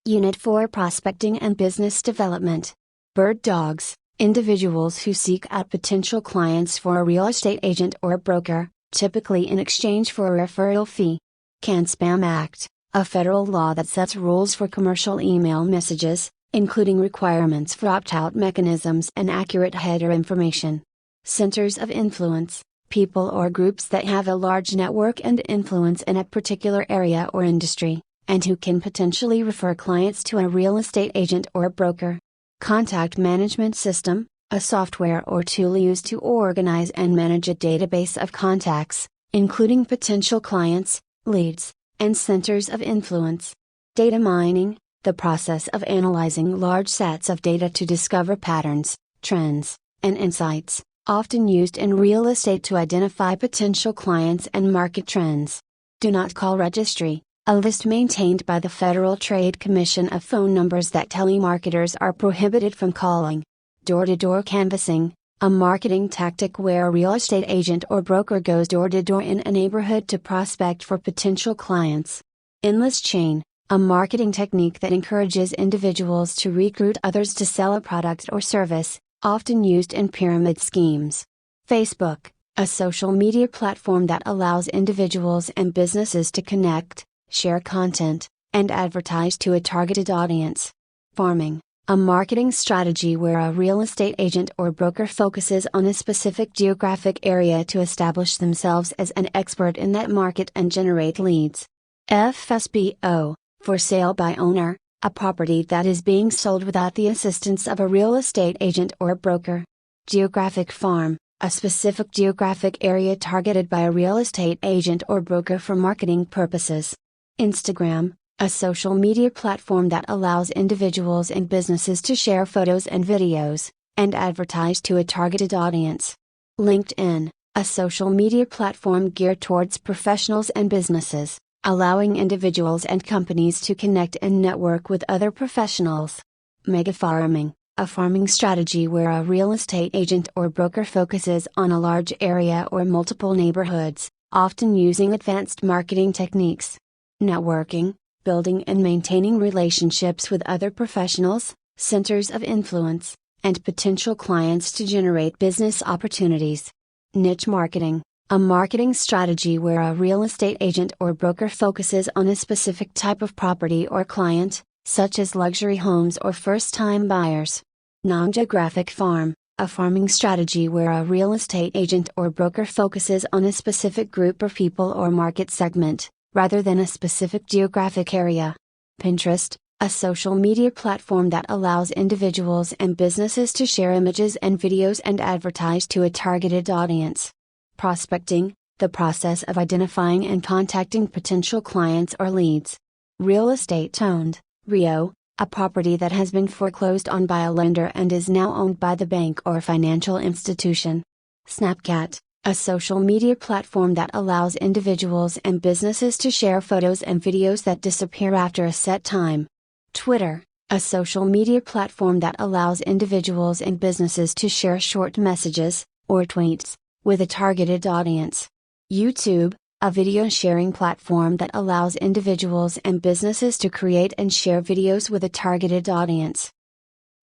Unit 4 Prospecting and Business Development. Bird dogs, individuals who seek out potential clients for a real estate agent or broker, typically in exchange for a referral fee. CAN-SPAM Act, a federal law that sets rules for commercial email messages, including requirements for opt-out mechanisms and accurate header information. Centers of influence, people or groups that have a large network and influence in a particular area or industry, and who can potentially refer clients to a real estate agent or broker. Contact management system, a software or tool used to organize and manage a database of contacts, including potential clients, leads, and centers of influence. Data mining, the process of analyzing large sets of data to discover patterns, trends, and insights, often used in real estate to identify potential clients and market trends. Do Not Call Registry, a list maintained by the Federal Trade Commission of phone numbers that telemarketers are prohibited from calling. Door-to-door canvassing, a marketing tactic where a real estate agent or broker goes door-to-door in a neighborhood to prospect for potential clients. Endless chain, a marketing technique that encourages individuals to recruit others to sell a product or service, often used in pyramid schemes. Facebook, a social media platform that allows individuals and businesses to connect, share content, and advertise to a targeted audience. Farming, a marketing strategy where a real estate agent or broker focuses on a specific geographic area to establish themselves as an expert in that market and generate leads. FSBO, for sale by owner, a property that is being sold without the assistance of a real estate agent or broker. Geographic farm, a specific geographic area targeted by a real estate agent or broker for marketing purposes. Instagram, a social media platform that allows individuals and businesses to share photos and videos, and advertise to a targeted audience. LinkedIn, a social media platform geared towards professionals and businesses, allowing individuals and companies to connect and network with other professionals. Mega farming, a farming strategy where a real estate agent or broker focuses on a large area or multiple neighborhoods, often using advanced marketing techniques. Networking, building and maintaining relationships with other professionals, centers of influence, and potential clients to generate business opportunities. Niche marketing, a marketing strategy where a real estate agent or broker focuses on a specific type of property or client, such as luxury homes or first-time buyers. Non-geographic farm, a farming strategy where a real estate agent or broker focuses on a specific group of people or market segment, rather than a specific geographic area. Pinterest, a social media platform that allows individuals and businesses to share images and videos and advertise to a targeted audience. Prospecting, the process of identifying and contacting potential clients or leads. Real estate owned, REO, a property that has been foreclosed on by a lender and is now owned by the bank or financial institution. Snapchat, a social media platform that allows individuals and businesses to share photos and videos that disappear after a set time. Twitter, a social media platform that allows individuals and businesses to share short messages, or tweets, with a targeted audience. YouTube, a video sharing platform that allows individuals and businesses to create and share videos with a targeted audience.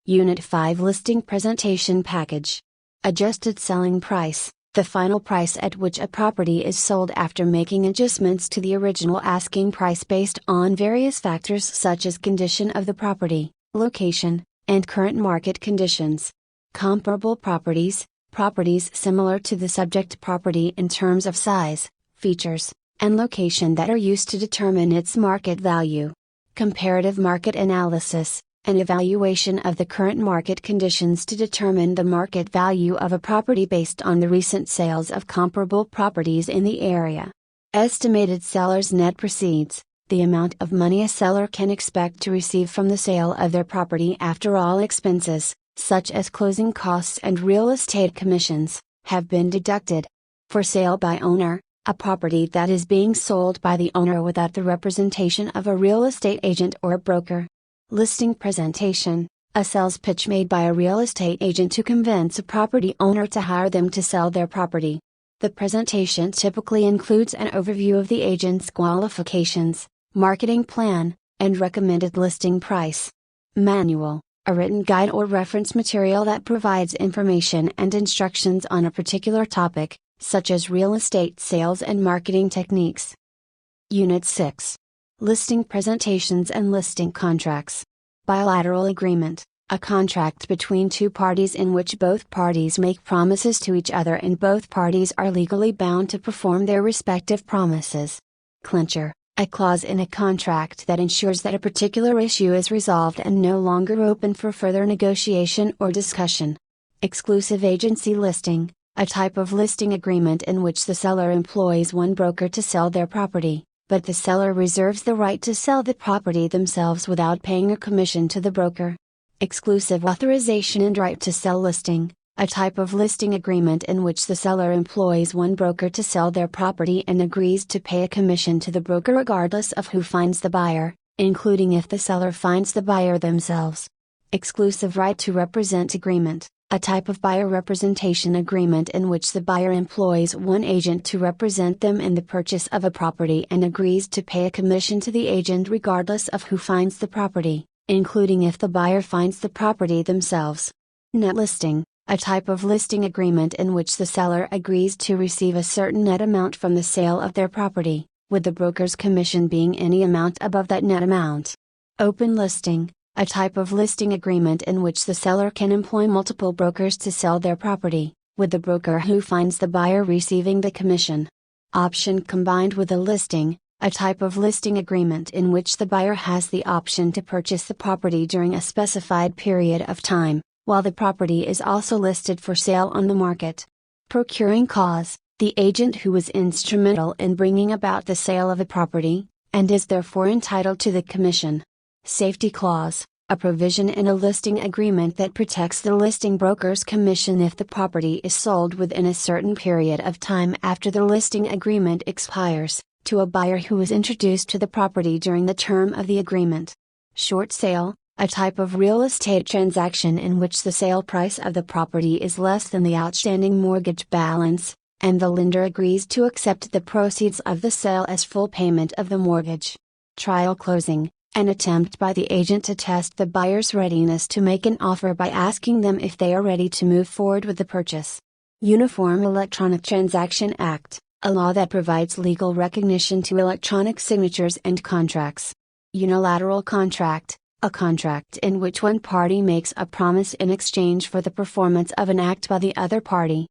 Unit 5 Listing Presentation Package. Adjusted selling price, the final price at which a property is sold after making adjustments to the original asking price based on various factors such as condition of the property, location, and current market conditions. Comparable properties, properties similar to the subject property in terms of size, features, and location that are used to determine its market value. Comparative market analysis, an evaluation of the current market conditions to determine the market value of a property based on the recent sales of comparable properties in the area. Estimated seller's net proceeds, the amount of money a seller can expect to receive from the sale of their property after all expenses, such as closing costs and real estate commissions, have been deducted. For sale by owner, a property that is being sold by the owner without the representation of a real estate agent or broker. Listing presentation, a sales pitch made by a real estate agent to convince a property owner to hire them to sell their property. The presentation typically includes an overview of the agent's qualifications, marketing plan, and recommended listing price. Manual, a written guide or reference material that provides information and instructions on a particular topic, such as real estate sales and marketing techniques. Unit 6. Listing presentations and listing contracts. Bilateral agreement, a contract between two parties in which both parties make promises to each other and both parties are legally bound to perform their respective promises. Clincher, a clause in a contract that ensures that a particular issue is resolved and no longer open for further negotiation or discussion. Exclusive agency listing, a type of listing agreement in which the seller employs one broker to sell their property, but the seller reserves the right to sell the property themselves without paying a commission to the broker. Exclusive authorization and right to sell listing, a type of listing agreement in which the seller employs one broker to sell their property and agrees to pay a commission to the broker regardless of who finds the buyer, including if the seller finds the buyer themselves. Exclusive right to represent agreement, a type of buyer representation agreement in which the buyer employs one agent to represent them in the purchase of a property and agrees to pay a commission to the agent regardless of who finds the property, including if the buyer finds the property themselves. Net listing, a type of listing agreement in which the seller agrees to receive a certain net amount from the sale of their property, with the broker's commission being any amount above that net amount. Open listing, a type of listing agreement in which the seller can employ multiple brokers to sell their property, with the broker who finds the buyer receiving the commission. Option combined with a listing, a type of listing agreement in which the buyer has the option to purchase the property during a specified period of time, while the property is also listed for sale on the market. Procuring cause, the agent who was instrumental in bringing about the sale of a property, and is therefore entitled to the commission. Safety clause, a provision in a listing agreement that protects the listing broker's commission if the property is sold within a certain period of time after the listing agreement expires, to a buyer who was introduced to the property during the term of the agreement. Short sale, a type of real estate transaction in which the sale price of the property is less than the outstanding mortgage balance, and the lender agrees to accept the proceeds of the sale as full payment of the mortgage. Trial closing, an attempt by the agent to test the buyer's readiness to make an offer by asking them if they are ready to move forward with the purchase. Uniform Electronic Transaction Act, a law that provides legal recognition to electronic signatures and contracts. Unilateral contract, a contract in which one party makes a promise in exchange for the performance of an act by the other party.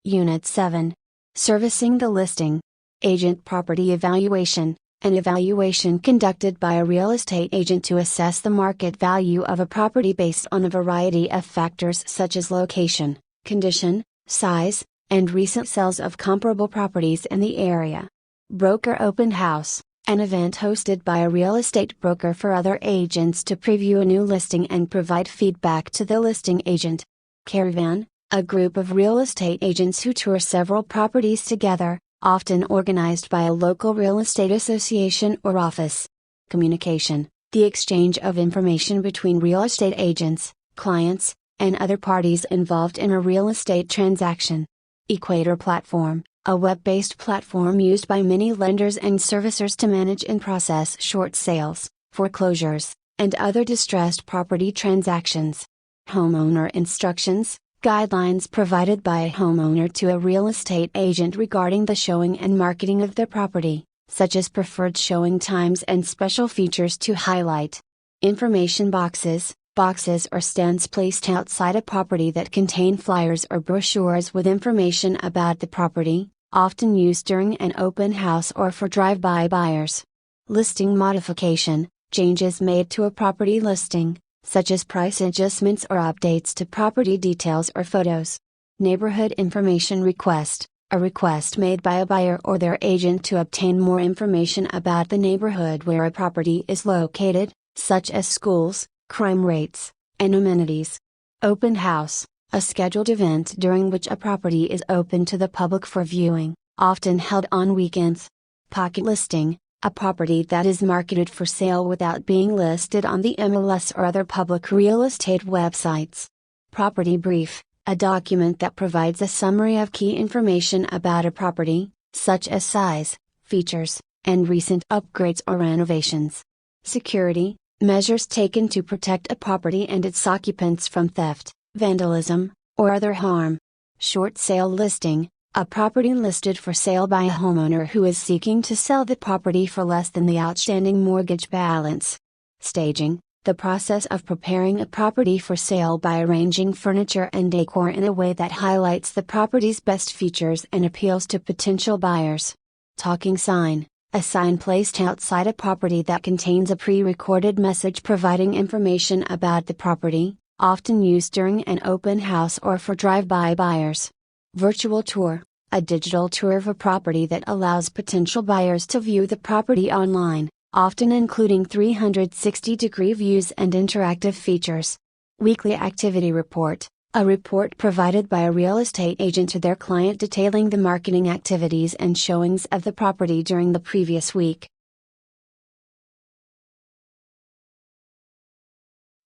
Unit 7. Servicing the listing. Agent property evaluation, an evaluation conducted by a real estate agent to assess the market value of a property based on a variety of factors such as location, condition, size, and recent sales of comparable properties in the area. Broker Open House, an event hosted by a real estate broker for other agents to preview a new listing and provide feedback to the listing agent. Caravan, a group of real estate agents who tour several properties together, often organized by a local real estate association or office. Communication, the exchange of information between real estate agents, clients, and other parties involved in a real estate transaction. Equator Platform, a web-based platform used by many lenders and servicers to manage and process short sales, foreclosures, and other distressed property transactions. Homeowner instructions, guidelines provided by a homeowner to a real estate agent regarding the showing and marketing of their property, such as preferred showing times and special features to highlight. Information boxes, boxes or stands placed outside a property that contain flyers or brochures with information about the property, often used during an open house or for drive-by buyers. Listing modification, changes made to a property listing, such as price adjustments or updates to property details or photos. Neighborhood information request, a request made by a buyer or their agent to obtain more information about the neighborhood where a property is located, such as schools, crime rates, and amenities. Open house, a scheduled event during which a property is open to the public for viewing, often held on weekends. Pocket listing, a property that is marketed for sale without being listed on the MLS or other public real estate websites. Property brief, a document that provides a summary of key information about a property, such as size, features, and recent upgrades or renovations. Security, measures taken to protect a property and its occupants from theft, vandalism, or other harm. Short sale listing, a property listed for sale by a homeowner who is seeking to sell the property for less than the outstanding mortgage balance. Staging, the process of preparing a property for sale by arranging furniture and decor in a way that highlights the property's best features and appeals to potential buyers. Talking sign, a sign placed outside a property that contains a pre-recorded message providing information about the property, often used during an open house or for drive-by buyers. Virtual tour, a digital tour of a property that allows potential buyers to view the property online, often including 360-degree views and interactive features. Weekly activity report, a report provided by a real estate agent to their client detailing the marketing activities and showings of the property during the previous week.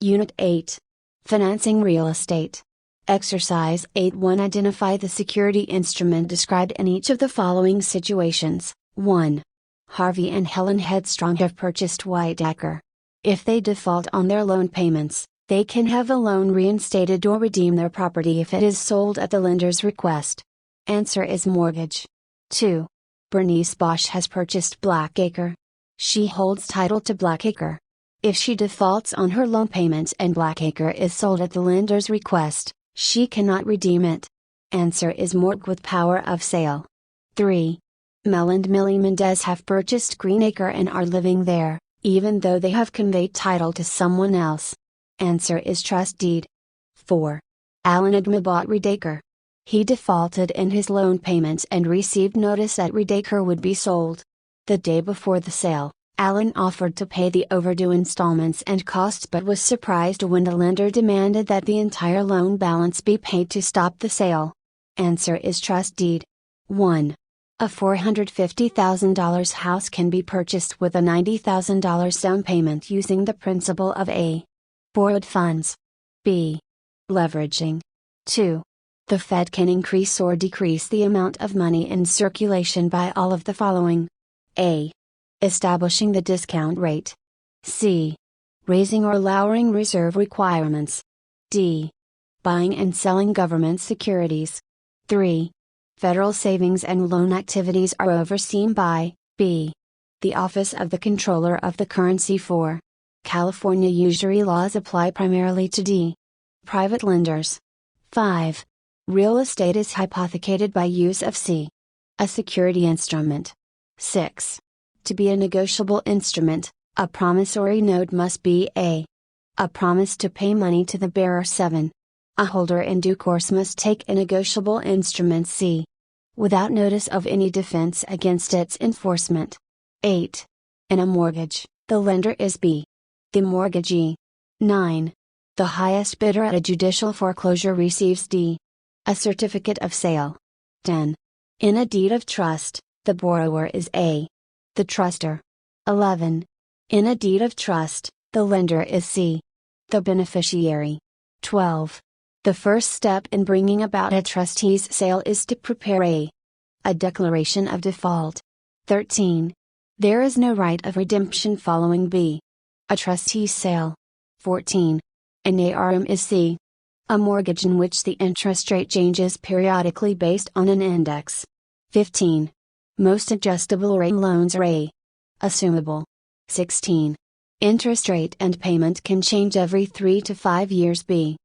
Unit 8. Financing real estate. Exercise 8.1 Identify the security instrument described in each of the following situations. 1. Harvey and Helen Headstrong have purchased Whitaker. If they default on their loan payments, they can have a loan reinstated or redeem their property if it is sold at the lender's request. Answer is mortgage. 2. Bernice Bosch has purchased Blackacre. She holds title to Blackacre. If she defaults on her loan payments and Blackacre is sold at the lender's request, she cannot redeem it. Answer is mortgage with power of sale. 3. Mel and Millie Mendez have purchased Greenacre and are living there, even though they have conveyed title to someone else. Answer is trust deed. 4. Alan Agma bought Redacre. He defaulted in his loan payments and received notice that Redacre would be sold. The day before the sale, Alan offered to pay the overdue installments and costs but was surprised when the lender demanded that the entire loan balance be paid to stop the sale. Answer is trust deed. 1. A $450,000 house can be purchased with a $90,000 down payment using the principle of A. Borrowed funds. B. Leveraging. 2. The Fed can increase or decrease the amount of money in circulation by all of the following. A. Establishing the discount rate. C. Raising or lowering reserve requirements. D. Buying and selling government securities. 3. Federal savings and loan activities are overseen by B. The Office of the Comptroller of the Currency. 4. California usury laws apply primarily to D. Private lenders. 5. Real estate is hypothecated by use of C. A security instrument. 6. To be a negotiable instrument, a promissory note must be A promise to pay money to the bearer. 7. A holder in due course must take a negotiable instrument C. Without notice of any defense against its enforcement. 8. In a mortgage, the lender is B. The mortgagee. 9. The highest bidder at a judicial foreclosure receives D. A certificate of sale. 10. In a deed of trust, the borrower is A. The truster. 11. In a deed of trust, the lender is C. The beneficiary. 12. The first step in bringing about a trustee's sale is to prepare a declaration of default. 13. There is no right of redemption following B. A trustee's sale. 14. An ARM is C. A mortgage in which the interest rate changes periodically based on an index. 15. Most adjustable rate loans are A. Assumable. 16. Interest rate and payment can change every 3 to 5 years. B.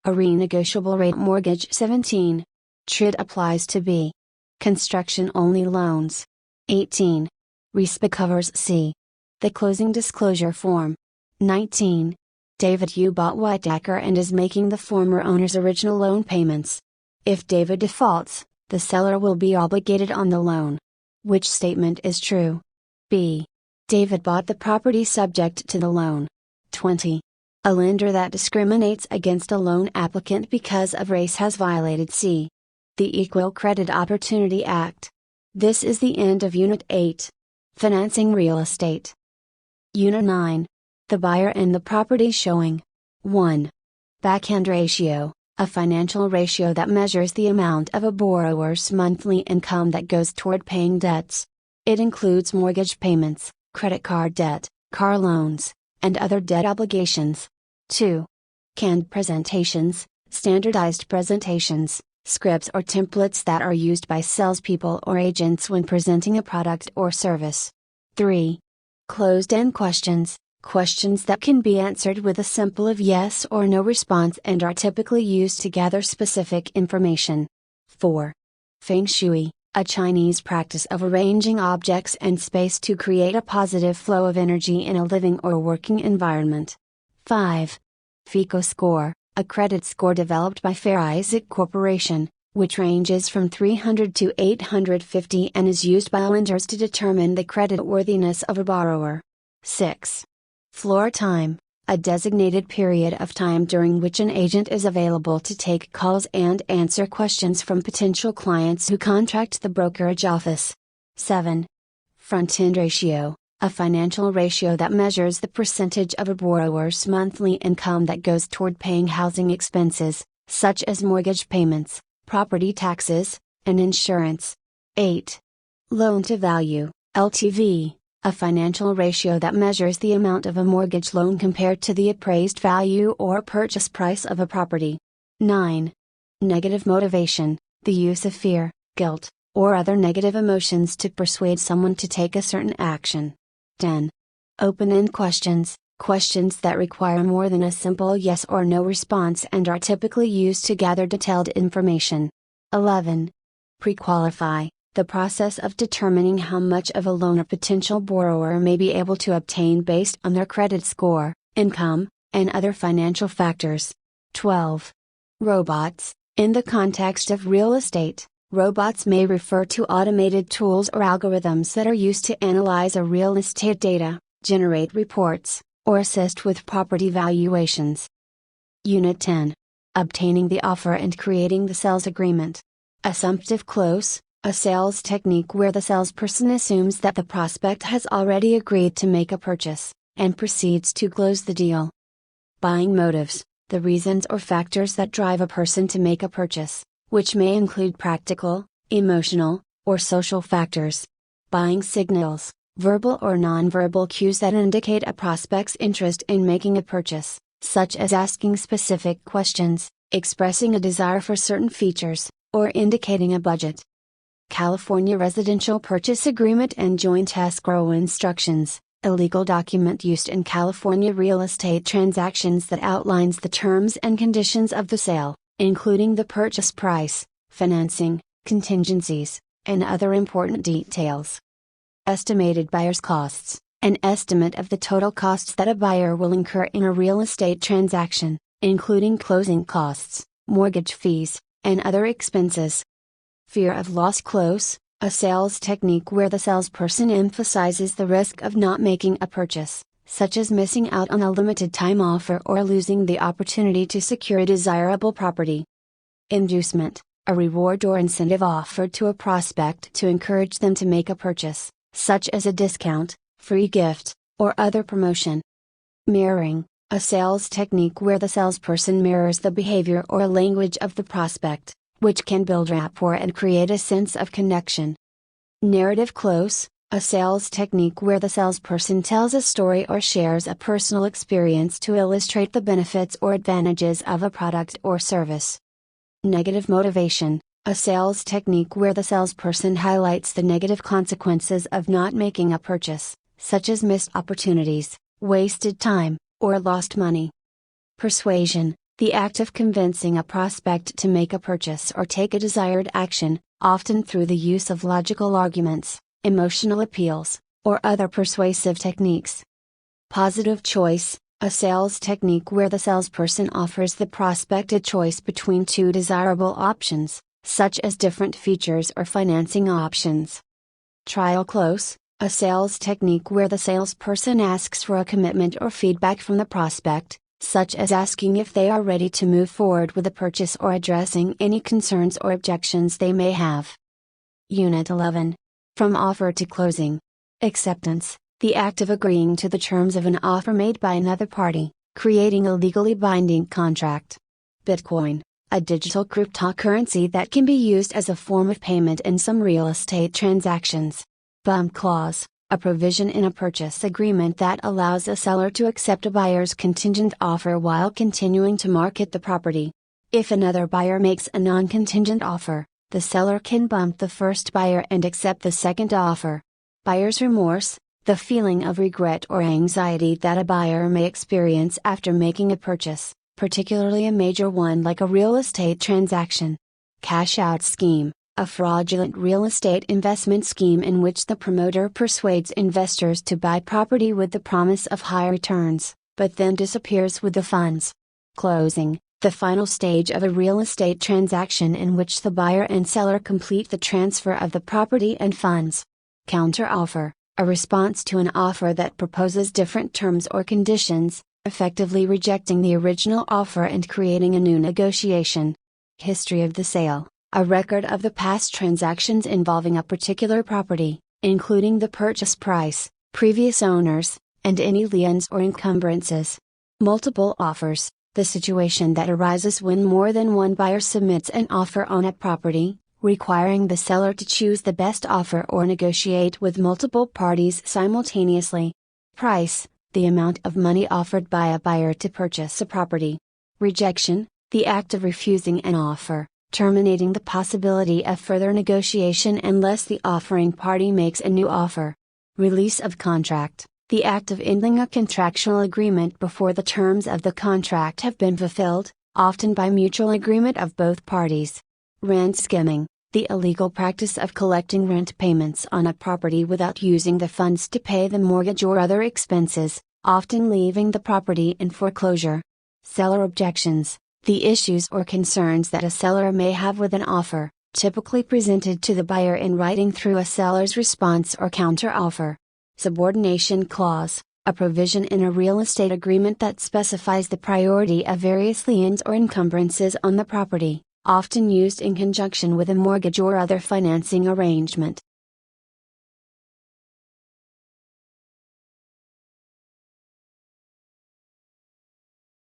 A renegotiable rate mortgage. 17. TRID applies to B. Construction only loans. 18. RESPA covers C. The closing disclosure form. 19. David Yu bought Whitaker and is making the former owner's original loan payments. If David defaults, the seller will be obligated on the loan. Which statement is true? B. David bought the property subject to the loan. 20. A lender that discriminates against a loan applicant because of race has violated C. The Equal Credit Opportunity Act. This is the end of Unit 8. Financing real estate. Unit 9. The buyer and the property showing. 1. Backhand ratio, a financial ratio that measures the amount of a borrower's monthly income that goes toward paying debts. It includes mortgage payments, credit card debt, car loans, and other debt obligations. 2. Canned presentations, standardized presentations, scripts or templates that are used by salespeople or agents when presenting a product or service. 3. Closed-end questions, questions that can be answered with a simple of yes or no response and are typically used to gather specific information. 4. Feng Shui, a Chinese practice of arranging objects and space to create a positive flow of energy in a living or working environment. 5. FICO score, a credit score developed by Fair Isaac Corporation, which ranges from 300 to 850 and is used by lenders to determine the creditworthiness of a borrower. 6. Floor time, a designated period of time during which an agent is available to take calls and answer questions from potential clients who contact the brokerage office. 7. Front-end ratio, a financial ratio that measures the percentage of a borrower's monthly income that goes toward paying housing expenses, such as mortgage payments, property taxes, and insurance. 8. Loan-to-value, LTV, a financial ratio that measures the amount of a mortgage loan compared to the appraised value or purchase price of a property. 9. Negative motivation, the use of fear, guilt, or other negative emotions to persuade someone to take a certain action. 10. Open-end questions, questions that require more than a simple yes or no response and are typically used to gather detailed information. 11. Pre-qualify, the process of determining how much of a loan a potential borrower may be able to obtain based on their credit score, income, and other financial factors. 12. Robots, in the context of real estate, robots may refer to automated tools or algorithms that are used to analyze a real estate data, generate reports, or assist with property valuations. Unit 10. Obtaining the offer and creating the sales agreement. Assumptive close, a sales technique where the salesperson assumes that the prospect has already agreed to make a purchase, and proceeds to close the deal. Buying motives, the reasons or factors that drive a person to make a purchase, which may include practical, emotional, or social factors. Buying signals, verbal or nonverbal cues that indicate a prospect's interest in making a purchase, such as asking specific questions, expressing a desire for certain features, or indicating a budget. California Residential Purchase Agreement and Joint Escrow Instructions, a legal document used in California real estate transactions that outlines the terms and conditions of the sale, including the purchase price, financing, contingencies, and other important details. Estimated buyer's costs, an estimate of the total costs that a buyer will incur in a real estate transaction, including closing costs, mortgage fees, and other expenses. Fear of loss close, a sales technique where the salesperson emphasizes the risk of not making a purchase, such as missing out on a limited time offer or losing the opportunity to secure a desirable property. Inducement, a reward or incentive offered to a prospect to encourage them to make a purchase, such as a discount, free gift, or other promotion. Mirroring, a sales technique where the salesperson mirrors the behavior or language of the prospect, which can build rapport and create a sense of connection. Narrative close, a sales technique where the salesperson tells a story or shares a personal experience to illustrate the benefits or advantages of a product or service. Negative motivation, a sales technique where the salesperson highlights the negative consequences of not making a purchase, such as missed opportunities, wasted time, or lost money. Persuasion, the act of convincing a prospect to make a purchase or take a desired action, often through the use of logical arguments, emotional appeals, or other persuasive techniques. Positive choice, a sales technique where the salesperson offers the prospect a choice between two desirable options, such as different features or financing options. Trial close, a sales technique where the salesperson asks for a commitment or feedback from the prospect, such as asking if they are ready to move forward with a purchase or addressing any concerns or objections they may have. Unit 11. From offer to closing. Acceptance, the act of agreeing to the terms of an offer made by another party, creating a legally binding contract. Bitcoin, a digital cryptocurrency that can be used as a form of payment in some real estate transactions. Bump clause, a provision in a purchase agreement that allows a seller to accept a buyer's contingent offer while continuing to market the property. If another buyer makes a non-contingent offer, the seller can bump the first buyer and accept the second offer. Buyer's remorse, the feeling of regret or anxiety that a buyer may experience after making a purchase, particularly a major one like a real estate transaction. Cash-out scheme, a fraudulent real estate investment scheme in which the promoter persuades investors to buy property with the promise of high returns, but then disappears with the funds. Closing, the final stage of a real estate transaction in which the buyer and seller complete the transfer of the property and funds. Counteroffer, a response to an offer that proposes different terms or conditions, effectively rejecting the original offer and creating a new negotiation. History of the sale, a record of the past transactions involving a particular property, including the purchase price, previous owners, and any liens or encumbrances. Multiple offers, the situation that arises when more than one buyer submits an offer on a property, requiring the seller to choose the best offer or negotiate with multiple parties simultaneously. Price, the amount of money offered by a buyer to purchase a property. Rejection, the act of refusing an offer, terminating the possibility of further negotiation unless the offering party makes a new offer. Release of contract, the act of ending a contractual agreement before the terms of the contract have been fulfilled, often by mutual agreement of both parties. Rent skimming, the illegal practice of collecting rent payments on a property without using the funds to pay the mortgage or other expenses, often leaving the property in foreclosure. Seller objections, the issues or concerns that a seller may have with an offer, typically presented to the buyer in writing through a seller's response or counteroffer. Subordination clause, a provision in a real estate agreement that specifies the priority of various liens or encumbrances on the property, often used in conjunction with a mortgage or other financing arrangement.